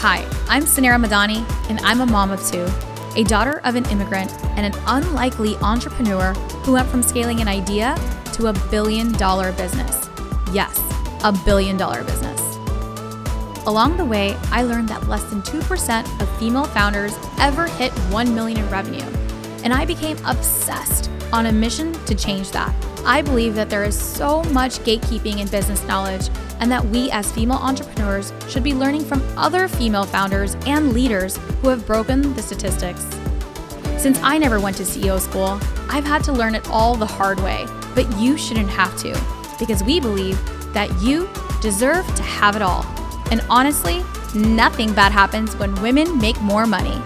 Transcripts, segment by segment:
Hi, I'm Suneera and I'm a mom of two, a daughter of an immigrant, and an unlikely entrepreneur who went from scaling an idea to $1 billion business. Yes, $1 billion business. Along the way, I learned that less than 2% of female founders ever hit 1 million in revenue, and I became obsessed on a mission to change that. I believe that there is so much gatekeeping in business knowledge, and that we as female entrepreneurs should be learning from other female founders and leaders who have broken the statistics. Since I never went to CEO school, I've had to learn it all the hard way, but you shouldn't have to, because we believe that you deserve to have it all. And honestly, nothing bad happens when women make more money.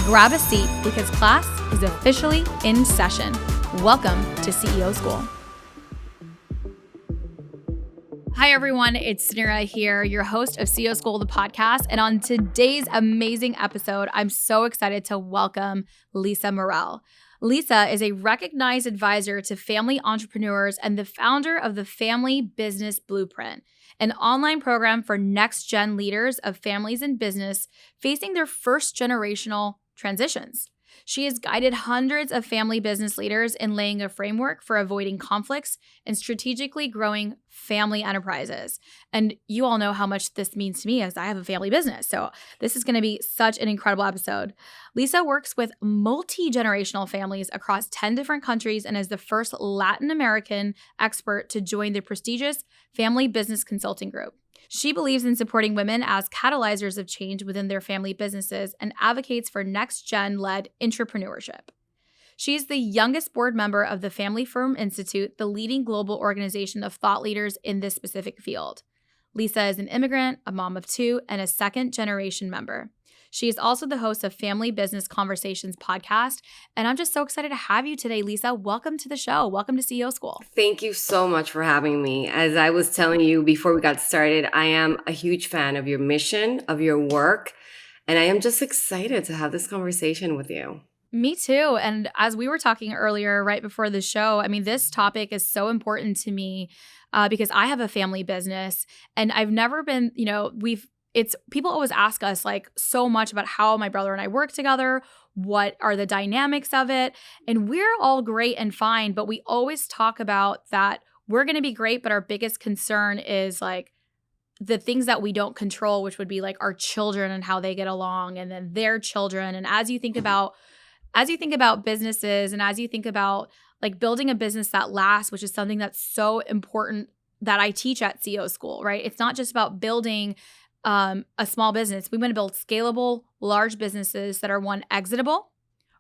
Grab a seat because class is officially in session. Welcome to CEO School. Hi everyone, it's Suneera here, your host of CEO School, the podcast. And on today's amazing episode, I'm so excited to welcome Lisa Morel. Lisa is a recognized advisor to family entrepreneurs and the founder of the Family Business Blueprint, an online program for NextGen leaders of families in business facing their first generational transitions. She has guided hundreds of family business leaders in laying a framework for avoiding conflicts and strategically growing family enterprises. And you all know how much this means to me as I have a family business. So this is going to be such an incredible episode. Lisa works with multi-generational families across 10 different countries and is the first Latin American expert to join the prestigious Family Business Consulting Group. She believes in supporting women as catalyzers of change within their family businesses and advocates for NextGen-led intrapreneurship. She is the youngest board member of the Family Firm Institute, the leading global organization of thought leaders in this specific field. Lisa is an immigrant, a mom of two, and a second-generation member. She is also the host of Family Business Conversations podcast, and I'm just so excited to have you today, Lisa. Welcome to the show. Welcome to CEO School. Thank you so much for having me. As I was telling you before we got started, I am a huge fan of your mission, of your work, and I am just excited to have this conversation with you. Me too. And as we were talking earlier, right before the show, I mean, this topic is so important to me because I have a family business, and I've never been, people always ask us like so much about how my brother and I work together, what are the dynamics of it, and we're all great and fine, but we always talk about that we're going to be great, but our biggest concern is like the things that we don't control, which would be like our children and how they get along, and then their children. And as you think about businesses, and as you think about like building a business that lasts, which is something that's so important that I teach at CEO School, right? It's not just about building a small business. We want to build scalable, large businesses that are exitable,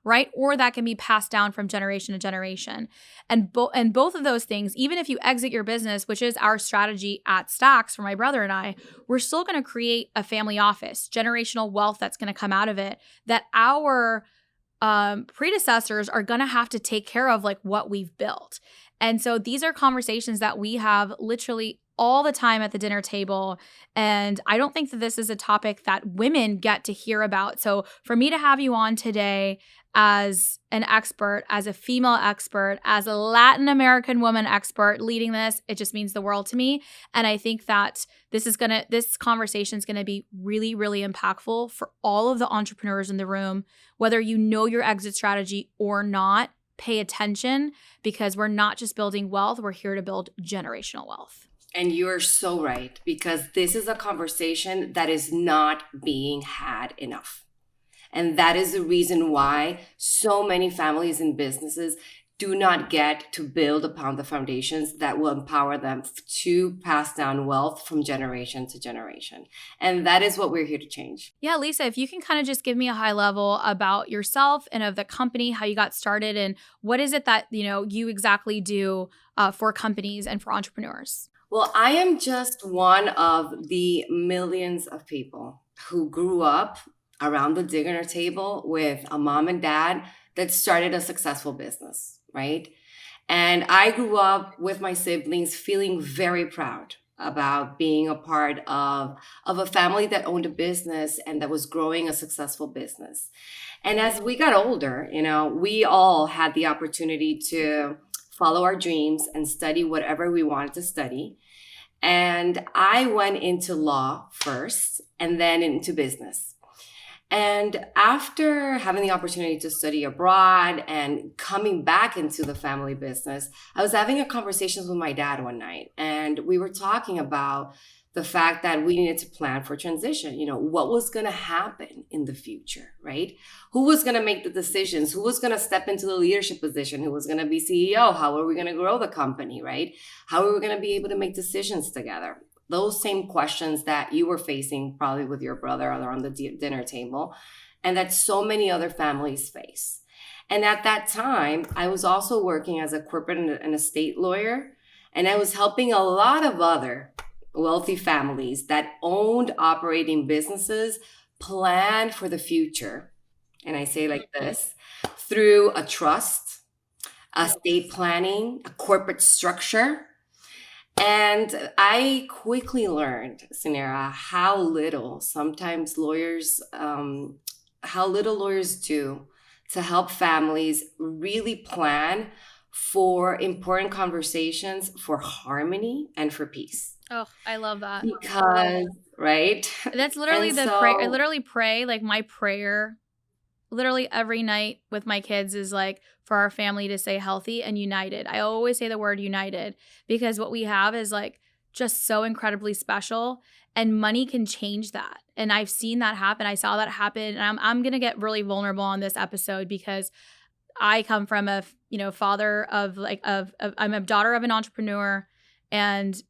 right? Or that can be passed down from generation to generation. And both of those things, even if you exit your business, which is our strategy at Stacks for my brother and I, we're still going to create a family office, generational wealth that's going to come out of it, that our predecessors are going to have to take care of, like what we've built. And so these are conversations that we have literally all the time at the dinner table. And I don't think that this is a topic that women get to hear about. So for me to have you on today as an expert, as a female expert, as a Latin American woman expert leading this, it just means the world to me. And I think that this conversation is going to be really, really impactful for all of the entrepreneurs in the room, whether you know your exit strategy or not. Pay attention, because we're not just building wealth, we're here to build generational wealth. And you're so right, because this is a conversation that is not being had enough. And that is the reason why so many families and businesses do not get to build upon the foundations that will empower them to pass down wealth from generation to generation. And that is what we're here to change. Yeah, Lisa, if you can kind of just give me a high level about yourself and of the company, how you got started, and what is it that you exactly do for companies and for entrepreneurs? Well, I am just one of the millions of people who grew up around the dinner table with a mom and dad that started a successful business, right? And I grew up with my siblings feeling very proud about being a part of a family that owned a business and that was growing a successful business. And as we got older, we all had the opportunity to follow our dreams and study whatever we wanted to study. And I went into law first and then into business. And after having the opportunity to study abroad and coming back into the family business, I was having a conversation with my dad one night, and we were talking about the fact that we needed to plan for transition. What was going to happen in the future, right? Who was going to make the decisions? Who was going to step into the leadership position? Who was going to be CEO? How are we going to grow the company, right? How are we going to be able to make decisions together? Those same questions that you were facing probably with your brother around the dinner table, and that so many other families face. And at that time, I was also working as a corporate and estate lawyer, and I was helping a lot of other wealthy families that owned operating businesses plan for the future. And I say like this, through a trust, estate planning, a corporate structure. And I quickly learned, Suneera, how little lawyers do to help families really plan for important conversations, for harmony and for peace. Oh, I love that. Because, right? That's literally And the prayer. I so, literally pray, like my prayer literally every night with my kids is like for our family to stay healthy and united. I always say the word united because what we have is like just so incredibly special, and money can change that. And I've seen that happen. I saw that happen, and I'm going to get really vulnerable on this episode because I come from a, father of I'm a daughter of an entrepreneur, and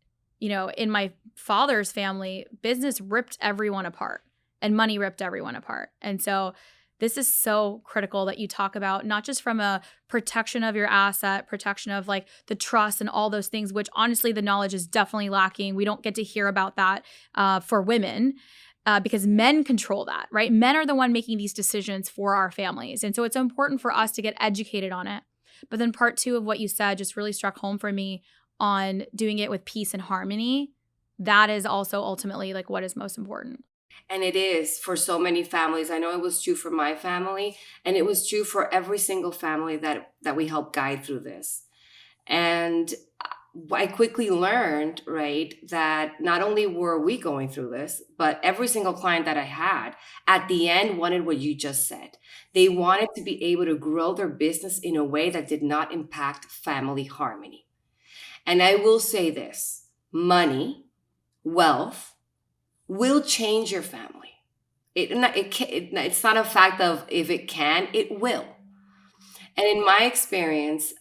in my father's family, business ripped everyone apart and money ripped everyone apart. And so this is so critical that you talk about, not just from a protection of your asset, protection of like the trust and all those things, which honestly the knowledge is definitely lacking. We don't get to hear about that for women because men control that, right? Men are the one making these decisions for our families. And so it's important for us to get educated on it. But then part two of what you said just really struck home for me on doing it with peace and harmony. That is also ultimately like what is most important. and it is for so many families. I know it was true for my family, and it was true for every single family that we helped guide through this. And I quickly learned, right, that not only were we going through this, but every single client that I had at the end wanted what you just said. They wanted to be able to grow their business in a way that did not impact family harmony. And I will say this: money, wealth will change your family. It's not a fact of if it can, it will. And in my experience,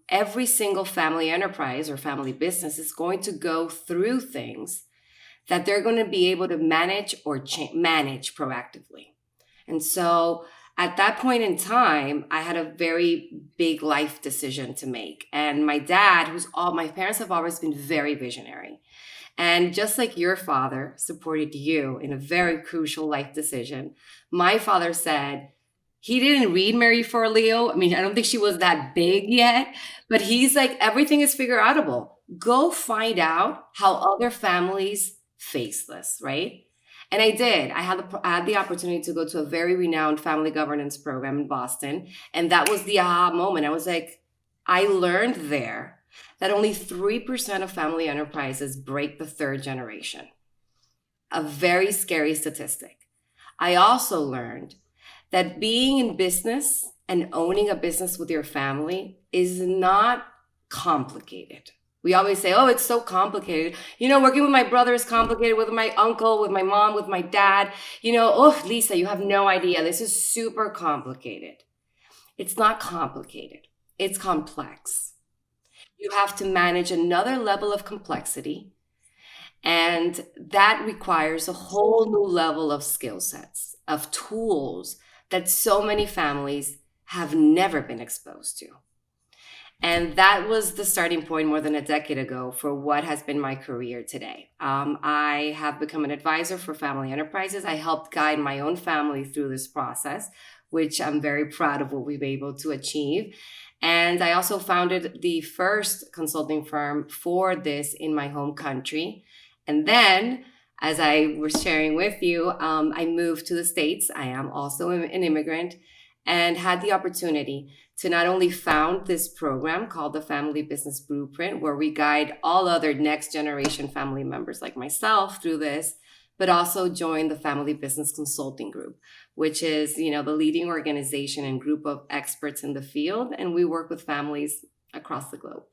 every single family enterprise or family business is going to go through things that they're going to be able to manage or manage proactively. And so at that point in time, I had a very big life decision to make. And my dad, my parents have always been very visionary. And just like your father supported you in a very crucial life decision, my father said, he didn't read Mary for Leo. I mean, I don't think she was that big yet, but he's like, everything is figure outable. Go find out how other families face this, right? And I did. I had the opportunity to go to a very renowned family governance program in Boston. And that was the aha moment. I was like, I learned there that only 3% of family enterprises break the third generation. A very scary statistic. I also learned that being in business and owning a business with your family is not complicated. We always say, oh, it's so complicated. Working with my brother is complicated, with my uncle, with my mom, with my dad. Oh, Lisa, you have no idea. This is super complicated. It's not complicated. It's complex. You have to manage another level of complexity, and that requires a whole new level of skill sets, of tools that so many families have never been exposed to. And that was the starting point more than a decade ago for what has been my career today. I have become an advisor for family enterprises. I helped guide my own family through this process, which I'm very proud of what we've been able to achieve. And I also founded the first consulting firm for this in my home country. And then, as I was sharing with you, I moved to the States. I am also an immigrant. and had the opportunity to not only found this program called the Family Business Blueprint, where we guide all other next generation family members like myself through this, but also join the Family Business Consulting Group, which is, the leading organization and group of experts in the field. And we work with families across the globe.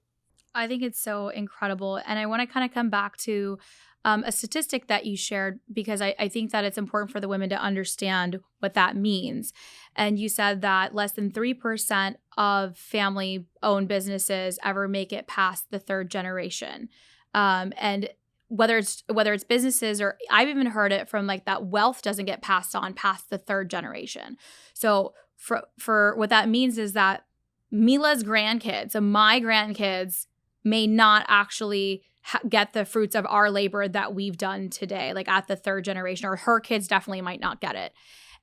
I think it's so incredible. And I want to kind of come back to a statistic that you shared, because I think that it's important for the women to understand what that means. And you said that less than 3% of family-owned businesses ever make it past the third generation. And whether it's businesses, or I've even heard it from like that wealth doesn't get passed on past the third generation. So for what that means is that Mila's grandkids and my grandkids may not actually get the fruits of our labor that we've done today, like at the third generation, or her kids definitely might not get it.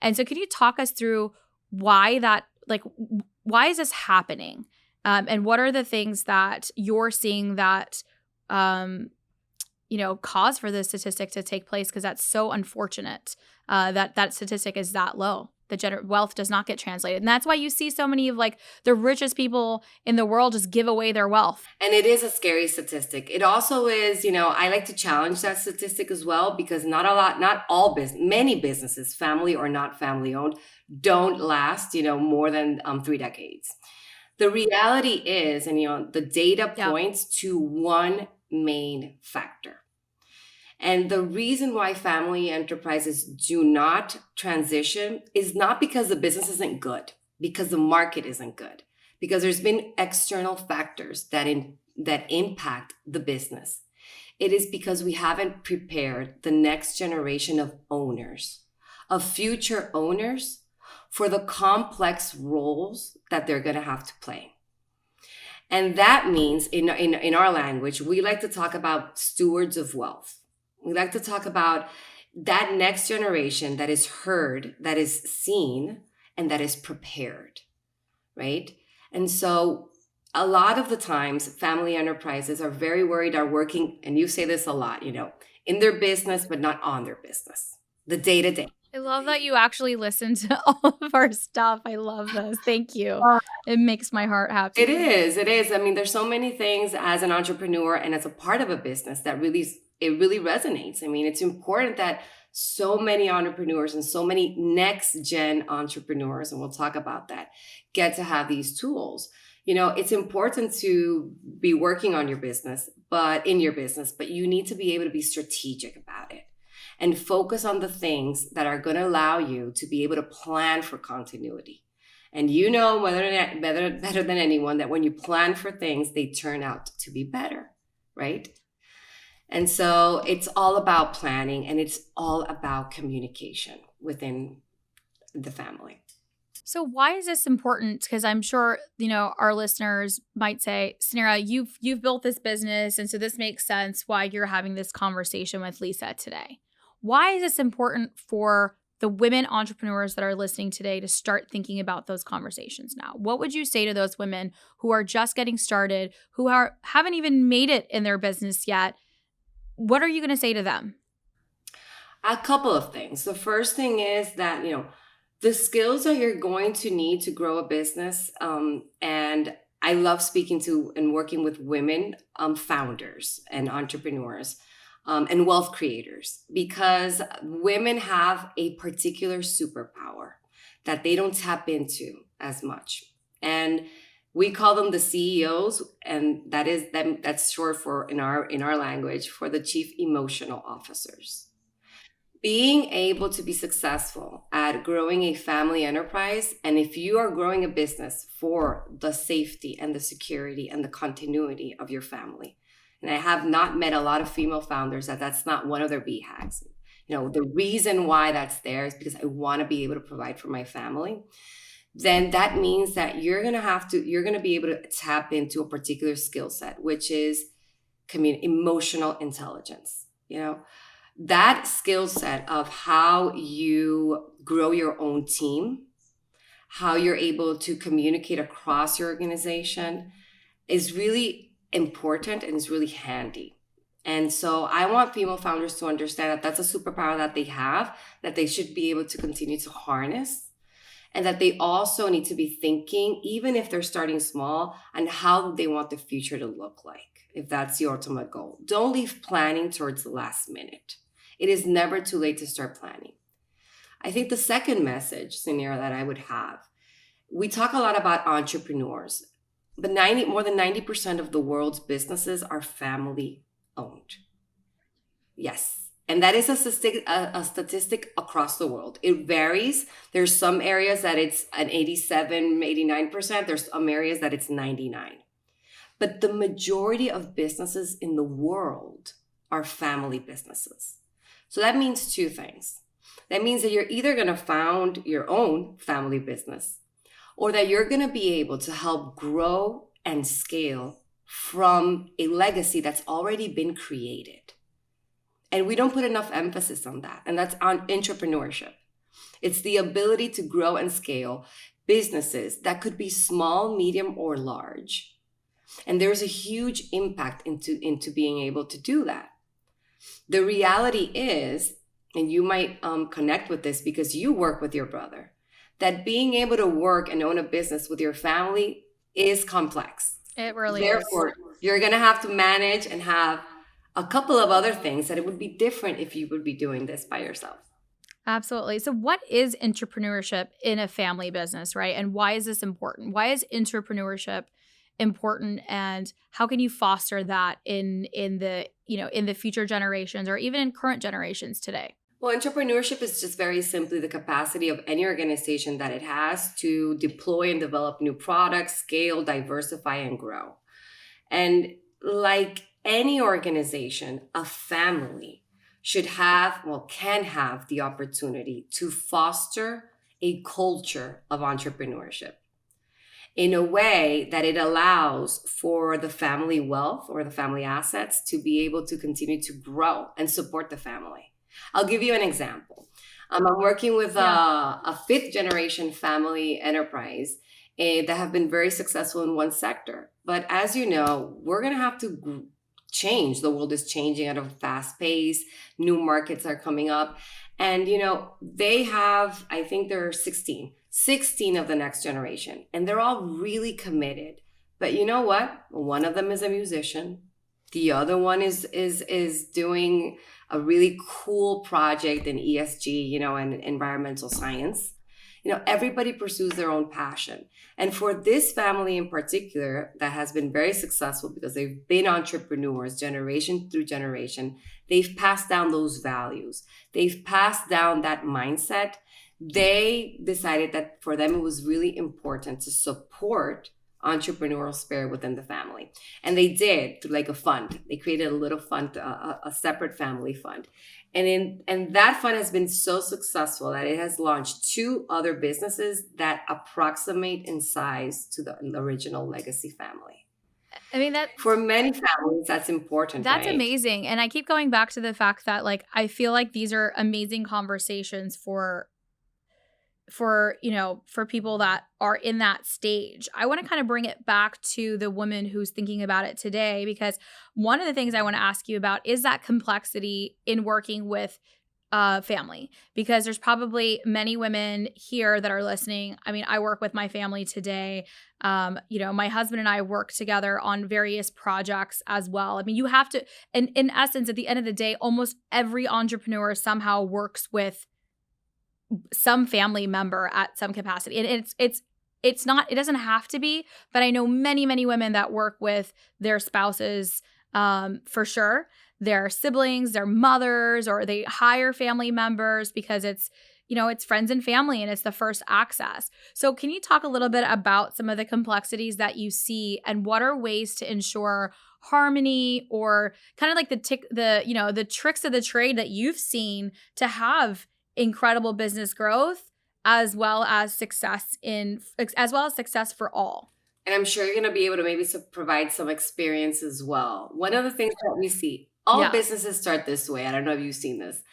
And so could you talk us through why is this happening? And what are the things that you're seeing that, cause for this statistic to take place? Because that's so unfortunate that statistic is that low. The wealth does not get translated. And that's why you see so many of like the richest people in the world just give away their wealth. And it is a scary statistic. It also is, I like to challenge that statistic as well, because many businesses, family or not family owned, don't last, more than 3 decades. The reality is, and the data points to one main factor. And the reason why family enterprises do not transition is not because the business isn't good, because the market isn't good, because there's been external factors that impact the business. It is because we haven't prepared the next generation of owners, of future owners, for the complex roles that they're going to have to play. And that means, in our language, we like to talk about stewards of wealth. We like to talk about that next generation that is heard, that is seen, and that is prepared, right? And so a lot of the times, family enterprises are very worried, are working, and you say this a lot, in their business, but not on their business, the day-to-day. I love that you actually listen to all of our stuff. I love this. Thank you. It makes my heart happy. It is. I mean, there's so many things as an entrepreneur and as a part of a business that really resonates. I mean, it's important that so many entrepreneurs and so many next-gen entrepreneurs, and we'll talk about that, get to have these tools. It's important to be working on your business, but you need to be able to be strategic about it and focus on the things that are going to allow you to be able to plan for continuity. And better than anyone that when you plan for things, they turn out to be better, right? And so it's all about planning, and it's all about communication within the family. So why is this important? Because I'm sure, our listeners might say, Suneera, you've built this business, and so this makes sense why you're having this conversation with Lisa today. Why is this important for the women entrepreneurs that are listening today to start thinking about those conversations now? What would you say to those women who are just getting started, who haven't even made it in their business yet? What are you going to say to them? A couple of things. The first thing is that, the skills that you're going to need to grow a business, and I love speaking to and working with women founders and entrepreneurs and wealth creators, because women have a particular superpower that they don't tap into as much. And we call them the CEOs, and that's short for, in our language, for the Chief Emotional Officers. Being able to be successful at growing a family enterprise, and if you are growing a business for the safety and the security and the continuity of your family, and I have not met a lot of female founders that's not one of their BHAGs. The reason why that's there is because I want to be able to provide for my family. Then that means that you're going to be able to tap into a particular skill set, which is emotional intelligence. That skill set of how you grow your own team, how you're able to communicate across your organization is really important and is really handy. And so I want female founders to understand that that's a superpower that they have, that they should be able to continue to harness. and that they also need to be thinking, even if they're starting small, on how they want the future to look like, if that's the ultimate goal. Don't leave planning towards the last minute. It is never too late to start planning. I think the second message, Suneera, that I would have, we talk a lot about entrepreneurs, but more than 90% of the world's businesses are family owned. Yes. And that is a statistic across the world. It varies. There's some areas that it's an 87, 89%. There's some areas that it's 99. But the majority of businesses in the world are family businesses. So that means two things. That means that you're either going to found your own family business, or that you're going to be able to help grow and scale from a legacy that's already been created. And we don't put enough emphasis on that. And that's on intrapreneurship. It's the ability to grow and scale businesses that could be small, medium, or large. And there's a huge impact into being able to do that. The reality is, and you might connect with this because you work with your brother, that being able to work and own a business with your family is complex. It really Therefore, you're going to have to manage and have a couple of other things that it would be different if you would be doing this by yourself. Absolutely. So what is entrepreneurship in a family business, right? And why is this important? Why is entrepreneurship important, and how can you foster that in the future generations or even in current generations today? Well, entrepreneurship is just very simply the capacity of any organization that it has to deploy and develop new products, scale, diversify, and grow. And like any organization, a family can have the opportunity to foster a culture of entrepreneurship in a way that it allows for the family wealth or the family assets to be able to continue to grow and support the family. I'll give you an example. I'm working with a fifth generation family enterprise that have been very successful in one sector. But as you know, we're going to have to change. The world is changing at a fast pace. New markets are coming up. And, they have, I think there are 16 of the next generation. And they're all really committed. But you know what? One of them is a musician. The other one is doing a really cool project in ESG, and environmental science. Everybody pursues their own passion. And for this family in particular, that has been very successful because they've been entrepreneurs generation through generation, they've passed down those values. They've passed down that mindset. They decided that for them, it was really important to support entrepreneurial spirit within the family. And they did through like a fund. They created a little fund, a separate family fund. And that fund has been so successful that it has launched 2 other businesses that approximate in size to the original legacy family. I mean, that for many families, that's important. That's right? amazing. And I keep going back to the fact that I feel like these are amazing conversations for people that are in that stage. I want to kind of bring it back to the woman who's thinking about it today, because one of the things I want to ask you about is that complexity in working with family, because there's probably many women here that are listening. I mean, I work with my family today. My husband and I work together on various projects as well. I mean, you have to, and in essence, at the end of the day, almost every entrepreneur somehow works with some family member at some capacity. And it's not, it doesn't have to be, but I know many, many women that work with their spouses, for sure, their siblings, their mothers, or they hire family members because it's friends and family and it's the first access. So can you talk a little bit about some of the complexities that you see, and what are ways to ensure harmony, or kind of like the tricks of the trade that you've seen to have incredible business growth as well as success for all? And I'm sure you're going to be able to maybe provide some experience as well. One of the things that we see, all businesses start this way. I don't know if you've seen this,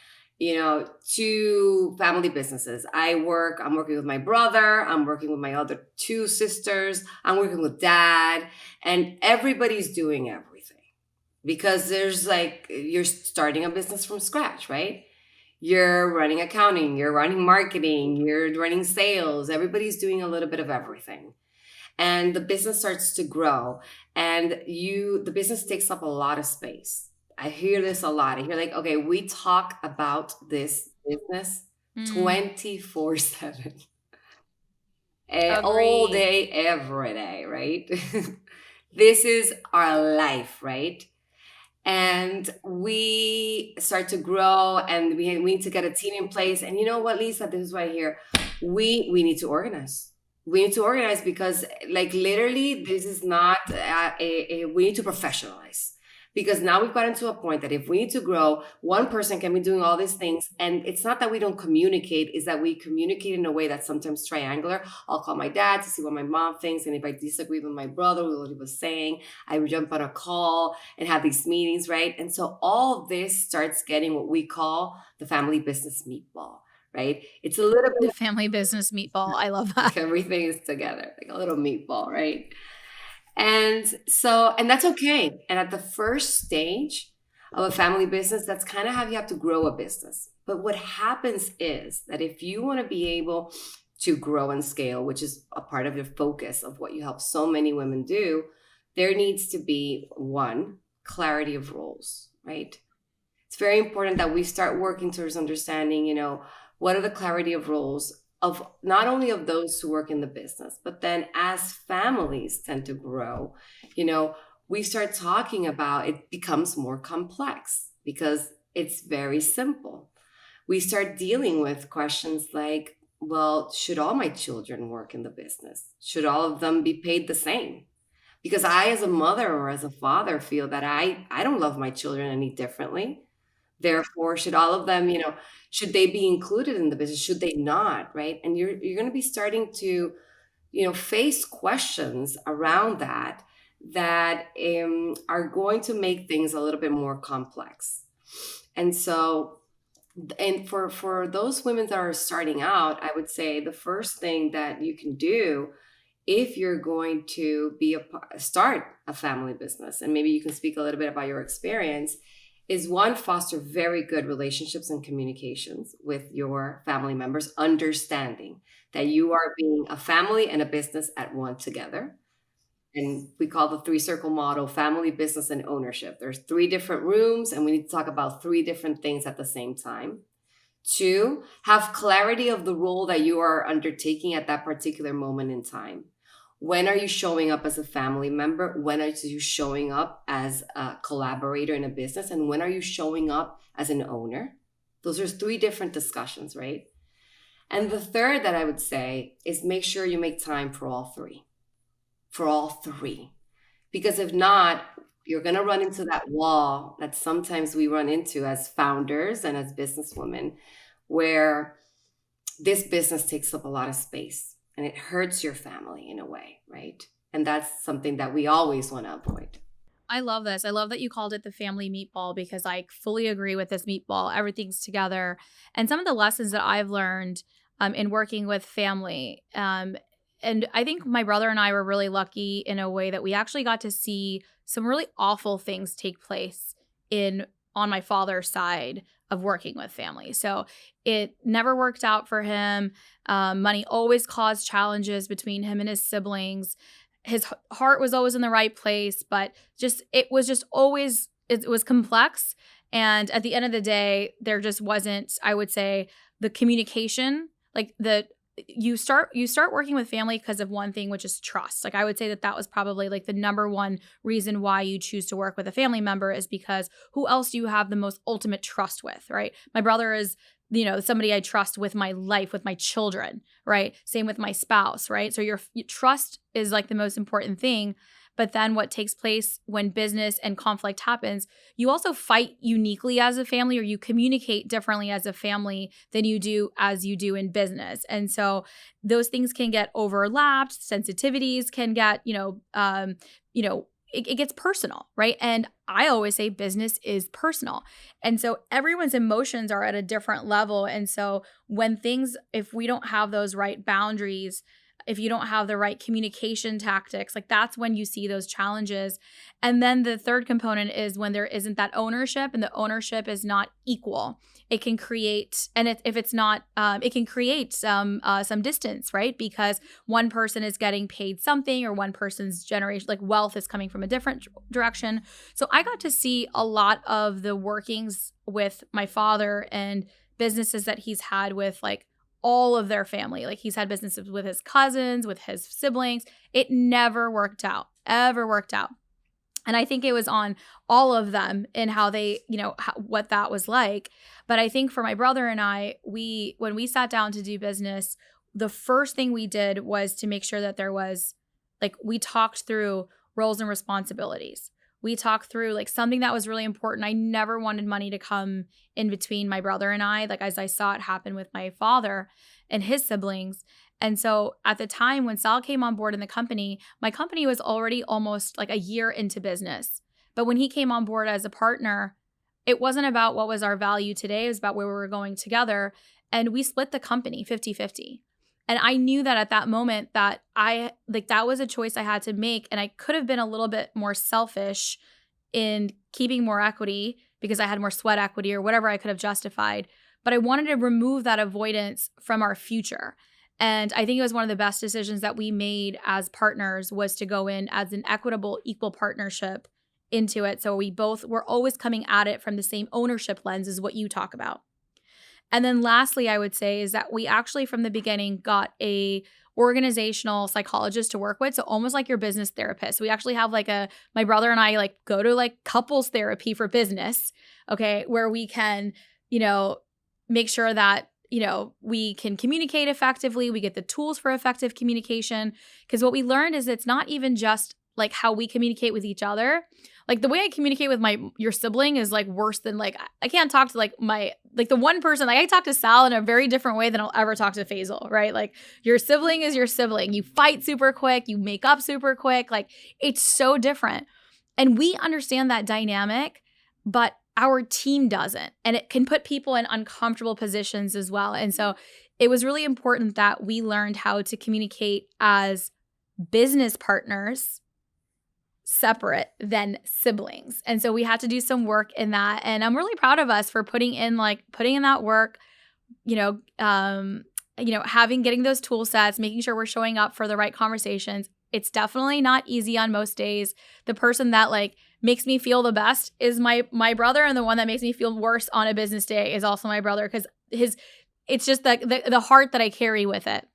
2 family businesses. I'm working with my brother. I'm working with my other 2 sisters. I'm working with dad, and everybody's doing everything because there's you're starting a business from scratch, right? You're running accounting, you're running marketing, you're running sales. Everybody's doing a little bit of everything. And the business starts to grow, and the business takes up a lot of space. I hear this a lot. I hear like, okay, we talk about this business Mm, 24/7, all agree. day, every day, right? This is our life, right? And we start to grow, and we need to get a team in place. And you know what, Lisa, this is what I hear. We need to organize. We need to organize because, like, literally, this is not we need to professionalize, because now we've gotten to a point that if we need to grow, one person can be doing all these things, and it's not that we don't communicate, is that we communicate in a way that's sometimes triangular. I'll call my dad to see what my mom thinks, and if I disagree with my brother with what he was saying, I would jump on a call and have these meetings, right? And so all of this starts getting what we call the family business meatball, right? It's a little The bit family business meatball. I love that. like everything is together, like a little meatball, right? And so, and that's okay. And at the first stage of a family business, that's kind of how you have to grow a business. But what happens is that if you want to be able to grow and scale, which is a part of your focus of what you help so many women do, there needs to be one, clarity of roles, right? It's very important that we start working towards understanding, what are the clarity of roles of not only of those who work in the business, but then as families tend to grow, you know, we start talking about it becomes more complex because it's very simple. We start dealing with questions like, well, should all my children work in the business? Should all of them be paid the same? Because I, as a mother or as a father, feel that I don't love my children any differently. Therefore, should all of them, should they be included in the business? Should they not? Right? And you're going to be starting to, face questions around that are going to make things a little bit more complex. And so, and for those women that are starting out, I would say the first thing that you can do if you're going to start a family business, and maybe you can speak a little bit about your experience, is one, foster very good relationships and communications with your family members, understanding that you are being a family and a business at one together. And we call the three circle model family, business, and ownership. There's three different rooms, and we need to talk about three different things at the same time. Two, have clarity of the role that you are undertaking at that particular moment in time. When are you showing up as a family member? When are you showing up as a collaborator in a business? And when are you showing up as an owner? Those are three different discussions, right? And the third that I would say is make sure you make time for all three. For all three. Because if not, you're going to run into that wall that sometimes we run into as founders and as businesswomen, where this business takes up a lot of space and it hurts your family in a way, right? And that's something that we always want to avoid. I love this. I love that you called it the family meatball because I fully agree with this meatball. Everything's together. And some of the lessons that I've learned in working with family, and I think my brother and I were really lucky in a way that we actually got to see some really awful things take place in on my father's side of working with family. So it never worked out for him. Money always caused challenges between him and his siblings. His heart was always in the right place, but it was just always it was complex. And at the end of the day, there just wasn't, I would say, the communication, like the you start working with family because of one thing, which is trust. Like I would say that was probably like the number one reason why you choose to work with a family member is because who else do you have the most ultimate trust with, right? My brother is, somebody I trust with my life, with my children, right? Same with my spouse, right? So your trust is like the most important thing. But then what takes place when business and conflict happens, you also fight uniquely as a family, or you communicate differently as a family than you do in business. And so those things can get overlapped, sensitivities can get, it gets personal, right? And I always say business is personal. And so everyone's emotions are at a different level. And so if we don't have those right boundaries, if you don't have the right communication tactics, like that's when you see those challenges. And then the third component is when there isn't that ownership and the ownership is not equal. It can create, and if it's not, it can create some distance, right? Because one person is getting paid something, or one person's generation, like wealth, is coming from a different direction. So I got to see a lot of the workings with my father and businesses that he's had with like all of their family. Like he's had businesses with his cousins, with his siblings. It never worked out, ever worked out. And I think it was on all of them and how they, what that was like. But I think for my brother and I, when we sat down to do business, the first thing we did was to make sure that there was, like, we talked through roles and responsibilities. We talked through like something that was really important. I never wanted money to come in between my brother and I, like as I saw it happen with my father and his siblings. And so at the time when Sal came on board in the company, my company was already almost like a year into business. But when he came on board as a partner, it wasn't about what was our value today. It was about where we were going together. And we split the company 50-50. And I knew that at that moment that that was a choice I had to make. And I could have been a little bit more selfish in keeping more equity because I had more sweat equity or whatever I could have justified. But I wanted to remove that avoidance from our future. And I think it was one of the best decisions that we made as partners, was to go in as an equitable, equal partnership into it. So we both were always coming at it from the same ownership lens, is what you talk about. And then lastly, I would say is that we actually from the beginning got a organizational psychologist to work with. So almost like your business therapist. We actually have my brother and I like go to like couples therapy for business, okay, where we can, make sure that, we can communicate effectively. We get the tools for effective communication. Because what we learned is it's not even just like how we communicate with each other. Like the way I communicate with your sibling is like worse than like, I can't talk to like the one person, like I talk to Sal in a very different way than I'll ever talk to Faisal, right? Like your sibling is your sibling. You fight super quick, you make up super quick. Like it's so different. And we understand that dynamic, but our team doesn't. And it can put people in uncomfortable positions as well. And so it was really important that we learned how to communicate as business partners separate than siblings. And so we had to do some work in that. And I'm really proud of us for putting in that work, getting those tool sets, making sure we're showing up for the right conversations. It's definitely not easy on most days. The person that like makes me feel the best is my brother, and the one that makes me feel worse on a business day is also my brother, because it's just the heart that I carry with it.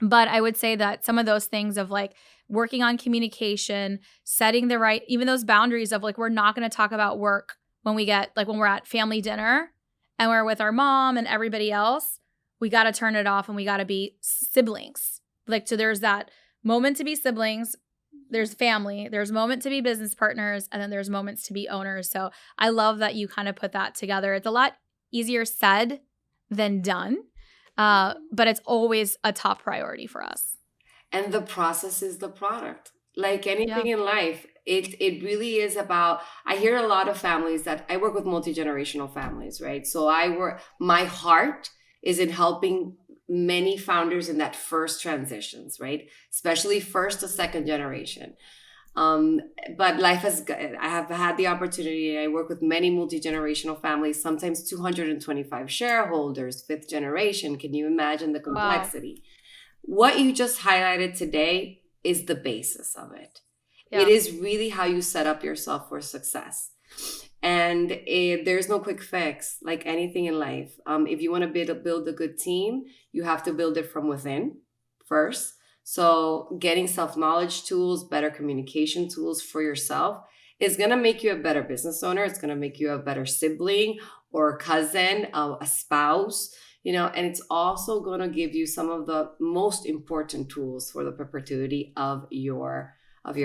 But I would say that some of those things of like working on communication, setting the right, even those boundaries of like, we're not going to talk about work when we're at family dinner and we're with our mom and everybody else, we got to turn it off and we got to be siblings. Like, so there's that moment to be siblings, there's family, there's moment to be business partners, and then there's moments to be owners. So I love that you kind of put that together. It's a lot easier said than done. But it's always a top priority for us. And the process is the product. Like anything Yeah. in life, it really is about, I hear a lot of families that I work with multi-generational families, right? So my heart is in helping many founders in that first transitions, right? Especially first to second generation. But I have had the opportunity, I work with many multi-generational families, sometimes 225 shareholders, fifth generation. Can you imagine the complexity? Wow. What you just highlighted today is the basis of it. Yeah. It is really how you set up yourself for success. And there's no quick fix, like anything in life. If you want to build a good team, you have to build it from within first. So getting self-knowledge tools, better communication tools for yourself is going to make you a better business owner. It's going to make you a better sibling or a cousin, a spouse, and it's also going to give you some of the most important tools for the perpetuity of your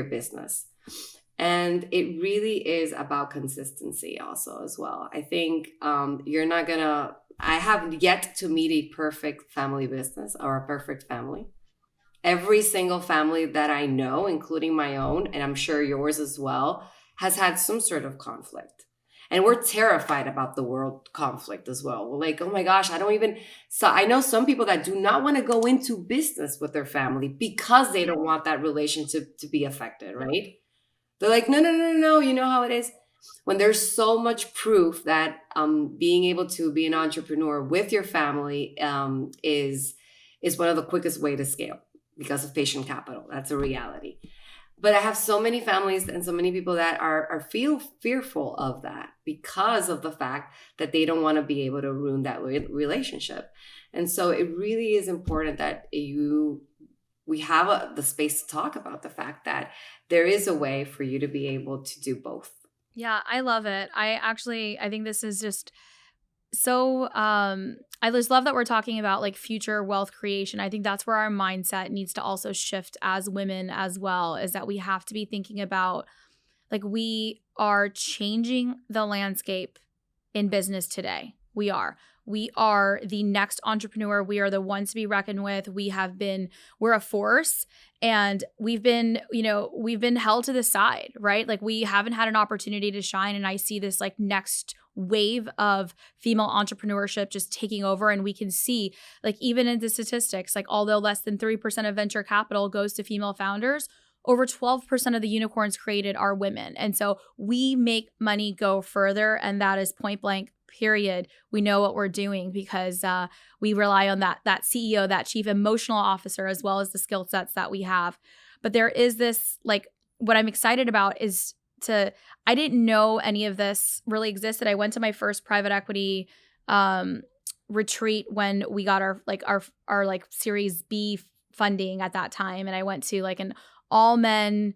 business. And it really is about consistency also as well. I think I have yet to meet a perfect family business or a perfect family. Every single family that I know, including my own, and I'm sure yours as well, has had some sort of conflict. And we're terrified about the world conflict as well. We're like, oh my gosh, I don't even. So I know some people that do not want to go into business with their family because they don't want that relationship to be affected, right? They're like, no, no, no, no, no. You know how it is. When there's so much proof that being able to be an entrepreneur with your family is one of the quickest way to scale because of patient capital. That's a reality. But I have so many families and so many people that are feel fearful of that because of the fact that they don't want to be able to ruin that relationship. And so it really is important that we have the space to talk about the fact that there is a way for you to be able to do both. Yeah, I love it. I think this is just so I just love that we're talking about like future wealth creation. I think that's where our mindset needs to also shift as women as well, is that we have to be thinking about like we are changing the landscape in business today. We are. We are the next entrepreneur. We are the ones to be reckoned with. We're a force, and we've been held to the side, right? Like we haven't had an opportunity to shine. And I see this like next wave of female entrepreneurship just taking over. And we can see like even in the statistics, like although less than 3% of venture capital goes to female founders, over 12% of the unicorns created are women. And so we make money go further. And that is point blank, period. We know what we're doing because we rely on that CEO, that chief emotional officer, as well as the skill sets that we have. But there is this, like, what I'm excited about is I didn't know any of this really existed. I went to my first private equity retreat when we got our like Series B funding at that time. And I went to like an all men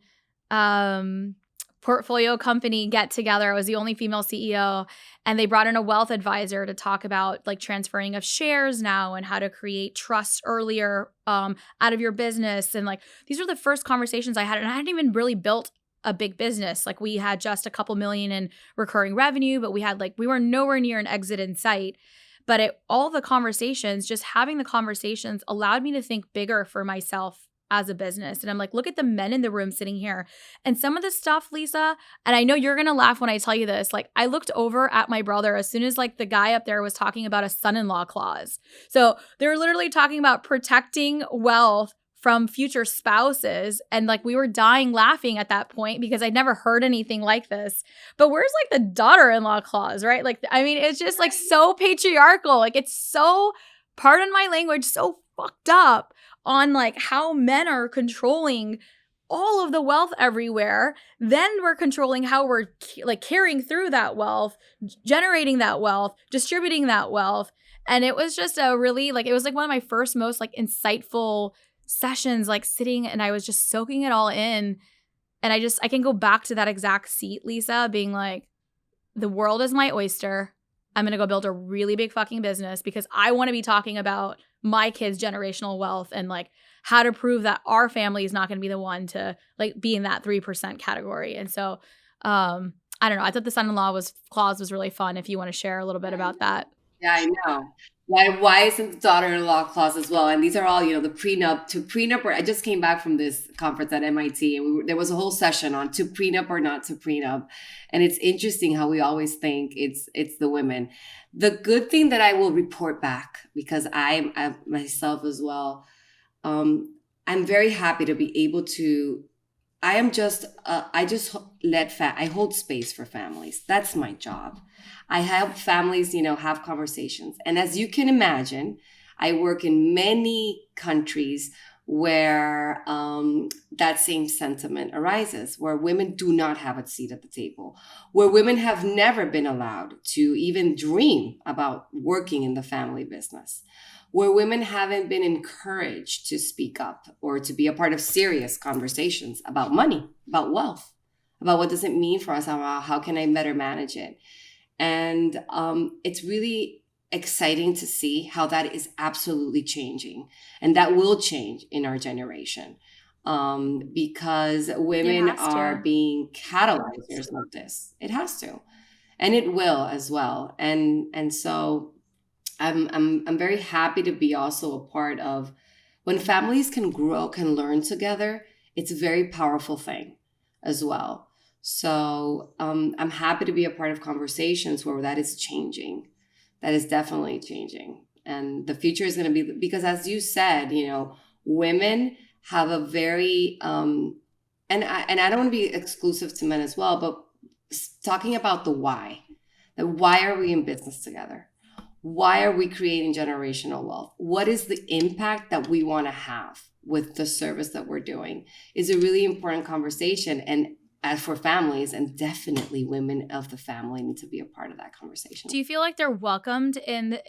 portfolio company get together. I was the only female CEO, and they brought in a wealth advisor to talk about like transferring of shares now and how to create trust earlier out of your business. And like these were the first conversations I had, and I hadn't even really built a big business. Like we had just a couple million in recurring revenue, but we were nowhere near an exit in sight. But all the conversations, just having the conversations allowed me to think bigger for myself as a business. And I'm like, look at the men in the room sitting here. And some of the stuff, Lisa, and I know you're going to laugh when I tell you this, like I looked over at my brother as soon as like the guy up there was talking about a son-in-law clause. So they were literally talking about protecting wealth from future spouses. And like we were dying laughing at that point because I'd never heard anything like this. But where's like the daughter-in-law clause, right? Like, I mean, it's just like so patriarchal. Like it's so, pardon my language, so fucked up on like how men are controlling all of the wealth everywhere. Then we're controlling how we're like carrying through that wealth, generating that wealth, distributing that wealth. And it was just a really like, it was like one of my first most like insightful sessions, like sitting, and I was just soaking it all in. And I can go back to that exact seat, Lisa, being like, the world is my oyster. I'm going to go build a really big fucking business because I want to be talking about my kids' generational wealth and like how to prove that our family is not going to be the one to like be in that 3% category. And so, I don't know. I thought the son-in-law clause was really fun. If you want to share a little bit about that. Yeah, I know. Why isn't the daughter-in-law clause as well? And these are all, the prenup. Or I just came back from this conference at MIT, and there was a whole session on to prenup or not to prenup. And it's interesting how we always think it's the women. The good thing that I will report back, because I myself as well, I'm very happy to be able to. I hold space for families. That's my job. I help families, have conversations. And as you can imagine, I work in many countries where that same sentiment arises, where women do not have a seat at the table, where women have never been allowed to even dream about working in the family business, where women haven't been encouraged to speak up or to be a part of serious conversations about money, about wealth, about what does it mean for us, how can I better manage it. And it's really exciting to see how that is absolutely changing. And that will change in our generation because women are being catalyzers of this. It has to. And it will as well. And so I'm very happy to be also a part of when families can grow, can learn together. It's a very powerful thing as well. So I'm happy to be a part of conversations where that is changing. That is definitely changing. And the future is going to be, because as you said, women have a very, and I don't want to be exclusive to men as well, but talking about the why. Why are we in business together? Why are we creating generational wealth? What is the impact that we want to have with the service that we're doing is a really important conversation. And as for families, and definitely women of the family need to be a part of that conversation. Do you feel like they're welcomed in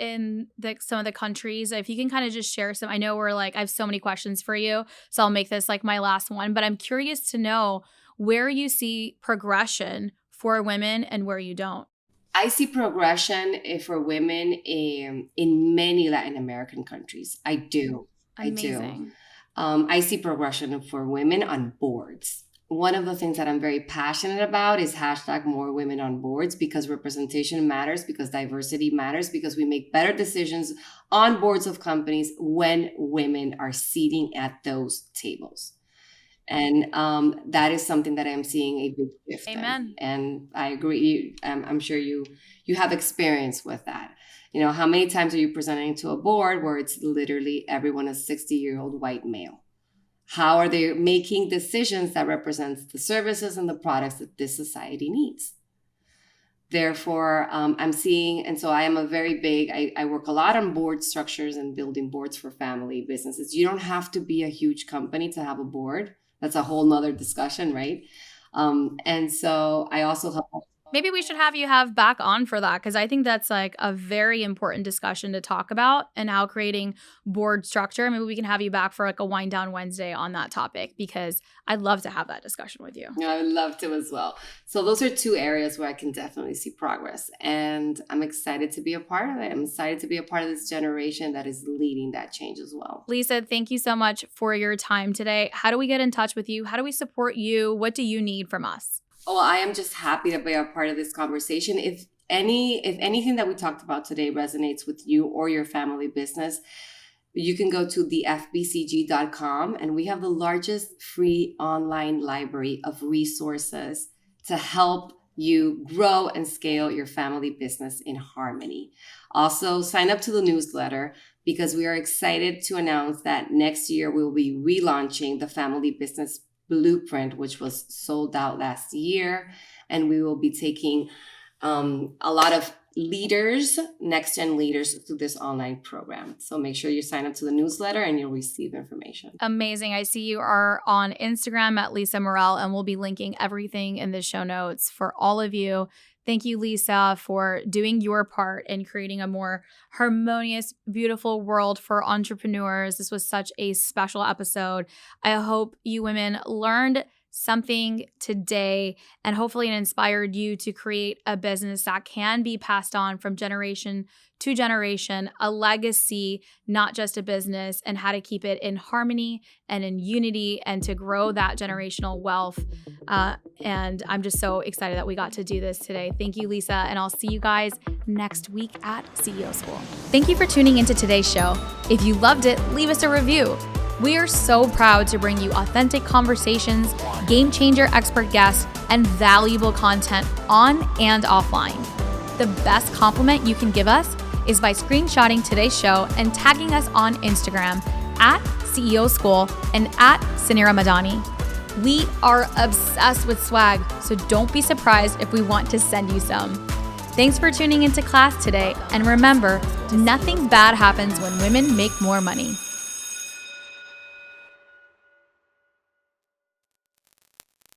some of the countries? If you can kind of just share some, I know I have so many questions for you, so I'll make this like my last one, but I'm curious to know where you see progression for women and where you don't. I see progression for women in many Latin American countries. I do. Amazing. I see progression for women on boards. One of the things that I'm very passionate about is hashtag more women on boards, because representation matters, because diversity matters, because we make better decisions on boards of companies when women are seating at those tables. And that is something that I'm seeing a big shift Amen. in. And I agree. I'm sure you have experience with that. How many times are you presenting to a board where it's literally everyone a 60-year-old white male? How are they making decisions that represents the services and the products that this society needs? Therefore, I'm seeing, and so I am a very big, I work a lot on board structures and building boards for family businesses. You don't have to be a huge company to have a board. That's a whole nother discussion, right? And so I also help. Maybe we should have you back on for that, because I think that's like a very important discussion to talk about, and how creating board structure. Maybe we can have you back for like a wind down Wednesday on that topic, because I'd love to have that discussion with you. Yeah, I would love to as well. So those are two areas where I can definitely see progress, and I'm excited to be a part of it. I'm excited to be a part of this generation that is leading that change as well. Lisa, thank you so much for your time today. How do we get in touch with you? How do we support you? What do you need from us? Oh, I am just happy to be a part of this conversation. If anything that we talked about today resonates with you or your family business, you can go to thefbcg.com, and we have the largest free online library of resources to help you grow and scale your family business in harmony. Also, sign up to the newsletter, because we are excited to announce that next year we will be relaunching the Family Business Blueprint, which was sold out last year, and we will be taking a lot of leaders, NextGen leaders, through this online program. So make sure you sign up to the newsletter and you'll receive information. Amazing. I see you are on Instagram at Lisa Morel, and we'll be linking everything in the show notes for all of you. Thank you, Lisa, for doing your part in creating a more harmonious, beautiful world for entrepreneurs. This was such a special episode. I hope you women learned something today, and hopefully it inspired you to create a business that can be passed on from generation to generation, a legacy, not just a business, and how to keep it in harmony and in unity, and to grow that generational wealth. And I'm just so excited that we got to do this today. Thank you, Lisa, and I'll see you guys next week at CEO School. Thank you for tuning into today's show. If you loved it, leave us a review. We are so proud to bring you authentic conversations, game changer expert guests, and valuable content on and offline. The best compliment you can give us is by screenshotting today's show and tagging us on Instagram at CEO School and at Suneera Madani. We are obsessed with swag, so don't be surprised if we want to send you some. Thanks for tuning into class today, and remember, nothing bad happens when women make more money.